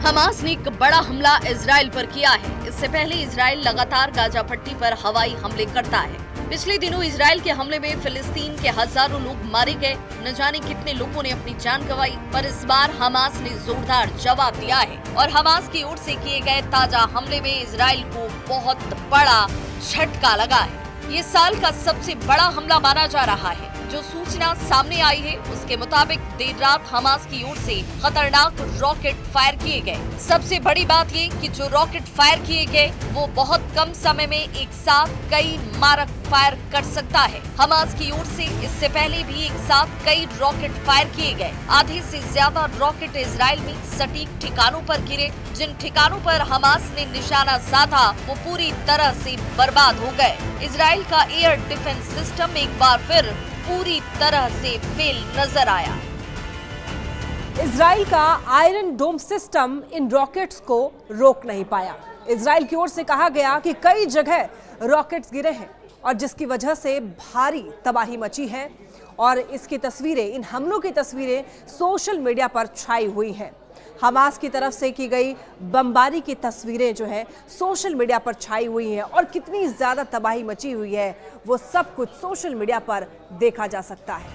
Hamas ने एक बड़ा हमला इजराइल पर किया है। इससे पहले इजराइल लगातार गाजा पट्टी पर हवाई हमले करता है। पिछले दिनों इजराइल के हमले में फिलिस्तीन के हजारों लोग मारे गए, न जाने कितने लोगों ने अपनी जान गंवाई। पर इस बार हमास ने जोरदार जवाब दिया है और हमास की ओर से किए गए ताजा हमले में इजराइल को बहुत बड़ा झटका लगा है। ये साल का सबसे बड़ा हमला माना जा रहा है। जो सूचना सामने आई है उसके मुताबिक देर रात हमास की ओर से खतरनाक रॉकेट फायर किए गए। सबसे बड़ी बात ये कि जो रॉकेट फायर किए गए वो बहुत कम समय में एक साथ कई मारक फायर कर सकता है। हमास की ओर से इससे पहले भी एक साथ कई रॉकेट फायर किए गए। आधे से ज्यादा रॉकेट इजराइल में सटीक ठिकानों पर गिरे। जिन ठिकानों पर हमास ने निशाना साधा वो पूरी तरह से बर्बाद हो गए। इजराइल का एयर डिफेंस सिस्टम एक बार फिर पूरी तरह से फेल नजर आया। इजराइल का आयरन डोम सिस्टम इन रॉकेट्स को रोक नहीं पाया। इजराइल की ओर से कहा गया कि कई जगह रॉकेट्स गिरे हैं और जिसकी वजह से भारी तबाही मची है और इसकी तस्वीरें, इन हमलों की तस्वीरें सोशल मीडिया पर छाई हुई हैं। हमास की तरफ से की गई बमबारी की तस्वीरें जो है सोशल मीडिया पर छाई हुई हैं और कितनी ज्यादा तबाही मची हुई है वो सब कुछ सोशल मीडिया पर देखा जा सकता है।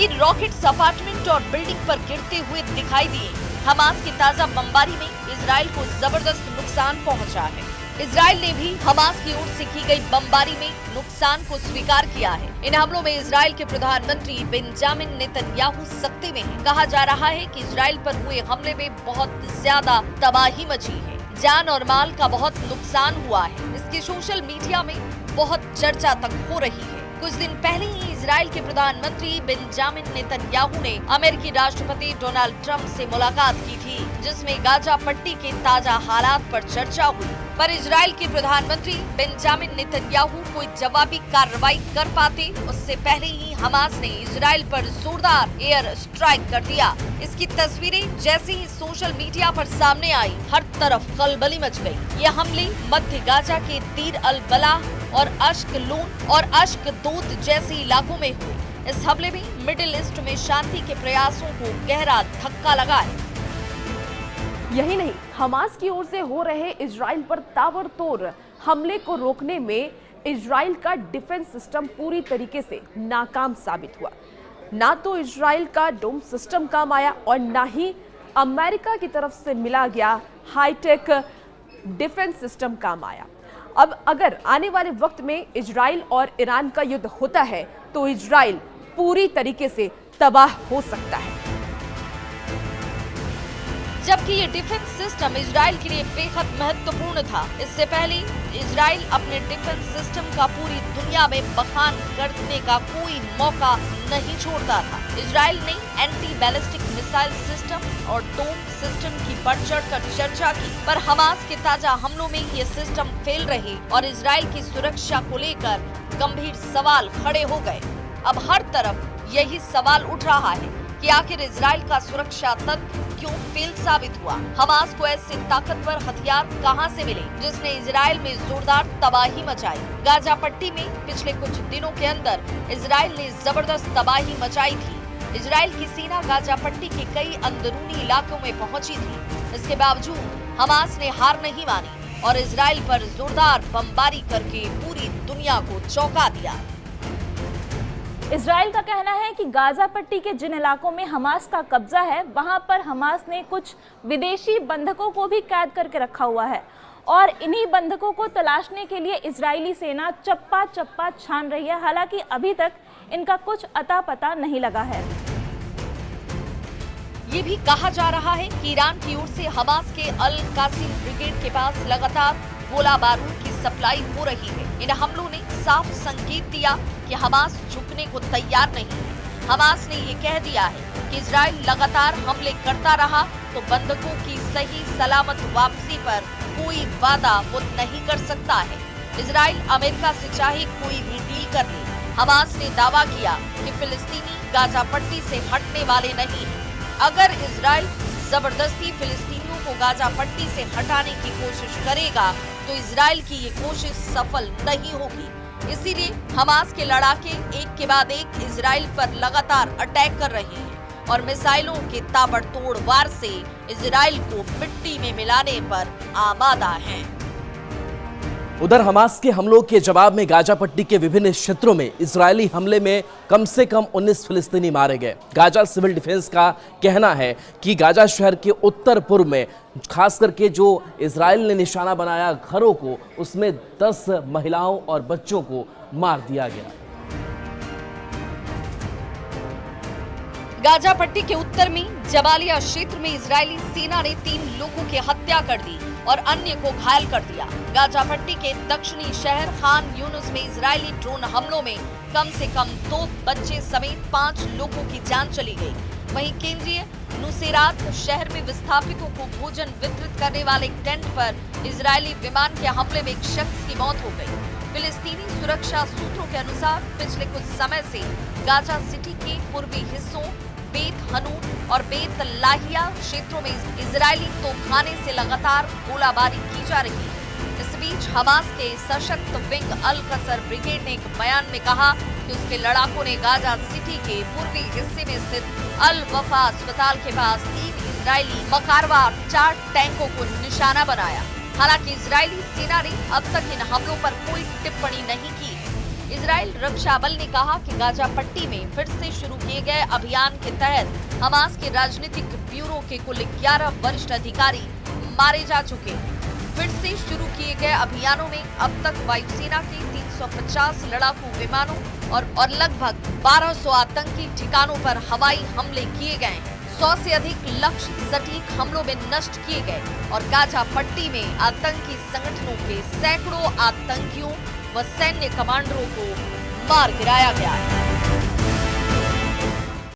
इन रॉकेट्स अपार्टमेंट और बिल्डिंग पर गिरते हुए दिखाई दिए। हमास की ताजा बमबारी में इजराइल को जबरदस्त नुकसान पहुंचा है। इजराइल ने भी हमास की ओर से की गई बमबारी में नुकसान को स्वीकार किया है। इन हमलों में इजराइल के प्रधानमंत्री बेंजामिन नेतन्याहू सख्ती में हैं। कहा जा रहा है कि इजराइल पर हुए हमले में बहुत ज्यादा तबाही मची है, जान और माल का बहुत नुकसान हुआ है। इसकी सोशल मीडिया में बहुत चर्चा तक हो रही है। कुछ दिन पहले ही इजराइल के प्रधानमंत्री बेंजामिन नेतन्याहू ने अमेरिकी राष्ट्रपति डोनाल्ड ट्रंप से मुलाकात की थी, जिसमें गाजा पट्टी के ताजा हालात पर चर्चा हुई। पर इजराइल के प्रधानमंत्री बेंजामिन नेतन्याहू कोई जवाबी कार्रवाई कर पाते उससे पहले ही हमास ने इजराइल पर जोरदार एयर स्ट्राइक कर दिया। इसकी तस्वीरें जैसे ही सोशल मीडिया पर सामने आई, हर तरफ खलबली मच गई। ये हमले मध्य गाजा के दीर अल बलाह और अश्कलोन और अश्कदोद जैसे इलाकों में हुए। इस हमले में मिडिल ईस्ट में शांति के प्रयासों को गहरा धक्का लगा है। यही नहीं, हमास की ओर से हो रहे इजराइल पर ताबड़तोड़ हमले को रोकने में इजराइल का डिफेंस सिस्टम पूरी तरीके से नाकाम साबित हुआ। ना तो इजराइल का डोम सिस्टम काम आया और ना ही अमेरिका की तरफ से मिला गया हाईटेक डिफेंस सिस्टम काम आया। अब अगर आने वाले वक्त में इजराइल और ईरान का युद्ध होता है तो इजराइल पूरी तरीके से तबाह हो सकता है। जबकि ये डिफेंस सिस्टम इजराइल के लिए बेहद महत्वपूर्ण था। इससे पहले इजराइल अपने डिफेंस सिस्टम का पूरी दुनिया में बखान करने का कोई मौका नहीं छोड़ता था। इजराइल ने एंटी बैलिस्टिक मिसाइल सिस्टम और डोम सिस्टम की बढ़ चढ़कर चर्चा की, पर हमास के ताजा हमलों में ये सिस्टम फेल रहे और इजराइल की सुरक्षा को लेकर गंभीर सवाल खड़े हो गए। अब हर तरफ यही सवाल उठ रहा है कि आखिर इजराइल का सुरक्षा तंत्र क्यों फेल साबित हुआ। हमास को ऐसे ताकतवर हथियार कहां से मिले जिसने इजराइल में जोरदार तबाही मचाई। गाजा पट्टी में पिछले कुछ दिनों के अंदर इजराइल ने जबरदस्त तबाही मचाई थी। इजराइल की सेना गाजा पट्टी के कई अंदरूनी इलाकों में पहुंची थी। इसके बावजूद हमास ने हार नहीं मानी और इजराइल पर जोरदार बमबारी करके पूरी दुनिया को चौंका दिया। इजराइल का कहना है कि गाजा पट्टी के जिन इलाकों में हमास का कब्जा है वहां पर हमास ने कुछ विदेशी बंधकों को भी कैद करके रखा हुआ है और इन्हीं बंधकों को तलाशने के लिए इजरायली सेना चप्पा चप्पा छान रही है। हालांकि अभी तक इनका कुछ अता पता नहीं लगा है। ये भी कहा जा रहा है कि ईरान की ओर से हमास के अल कासिम ब्रिगेड के पास लगातार गोला बारूद की सप्लाई हो रही है। इन हमलों ने साफ संकेत दिया कि हमास झुकने को तैयार नहीं है। हमास ने ये कह दिया है कि इजराइल लगातार हमले करता रहा तो बंधकों की सही सलामत वापसी पर कोई वादा वो नहीं कर सकता है। इजराइल अमेरिका से चाहे कोई भी डील कर ले, हमास ने दावा किया कि फिलिस्तीनी गाजा पट्टी से हटने वाले नहीं है। अगर इजराइल जबरदस्ती फिलिस्तीनियों को गाजा पट्टी से हटाने की कोशिश करेगा तो इजराइल की ये कोशिश सफल नहीं होगी। इसीलिए हमास के लड़ाके एक के बाद एक इजराइल पर लगातार अटैक कर रहे हैं। और मिसाइलों के ताबड़तोड़ वार से इजराइल को मिट्टी में मिलाने पर आमादा हैं। उधर हमास के हमलों के जवाब में गाजा पट्टी के विभिन्न क्षेत्रों में इजरायली हमले में कम से कम 19 फिलिस्तीनी मारे गए। गाजा सिविल डिफेंस का कहना है कि गाजा शहर के उत्तर पूर्व में खास करके जो इजराइल ने निशाना बनाया घरों को, उसमें 10 महिलाओं और बच्चों को मार दिया गया। गाजा पट्टी के उत्तर में जबालिया क्षेत्र में इजरायली सेना ने 3 लोगों की हत्या कर दी और अन्य को घायल कर दिया। गाजा पट्टी के दक्षिणी शहर खान यूनुस में इजरायली ड्रोन हमलों में कम से कम 2 बच्चे समेत 5 लोगों की जान चली गई। वहीं केंद्रीय नुसेरात शहर में विस्थापितों को भोजन वितरित करने वाले एक टेंट पर इजरायली विमान के हमले में एक शख्स की मौत हो गई। फिलिस्तीनी सुरक्षा सूत्रों के अनुसार पिछले कुछ समय से गाजा सिटी के पूर्वी हिस्सों बेत हनून और बेत लाहिया क्षेत्रों में इजरायली तोपखाने से लगातार गोलाबारी की जा रही है। इस बीच हमास के सशक्त विंग अल कसर ब्रिगेड ने एक बयान में कहा कि उसके लड़ाकों ने गाजा सिटी के पूर्वी हिस्से में स्थित अल वफा अस्पताल के पास 3 इजरायली मकारवा 4 टैंकों को निशाना बनाया। हालांकि इजरायली सेना ने अब तक इन हमलों पर कोई टिप्पणी नहीं की। इजरायल रक्षा बल ने कहा कि गाजा पट्टी में फिर से शुरू किए गए अभियान के तहत हमास के राजनीतिक ब्यूरो के कुल 11 वरिष्ठ अधिकारी मारे जा चुके हैं। फिर से शुरू किए गए अभियानों में अब तक वायुसेना के 350 लड़ाकू विमानों और लगभग 1200 आतंकी ठिकानों पर हवाई हमले किए गए। 100 से अधिक लक्ष्य सटीक हमलों में नष्ट किए गए और गाजा पट्टी में आतंकी संगठनों के सैकड़ों आतंकियों व सैन्य कमांडरों को मार गिराया गया है।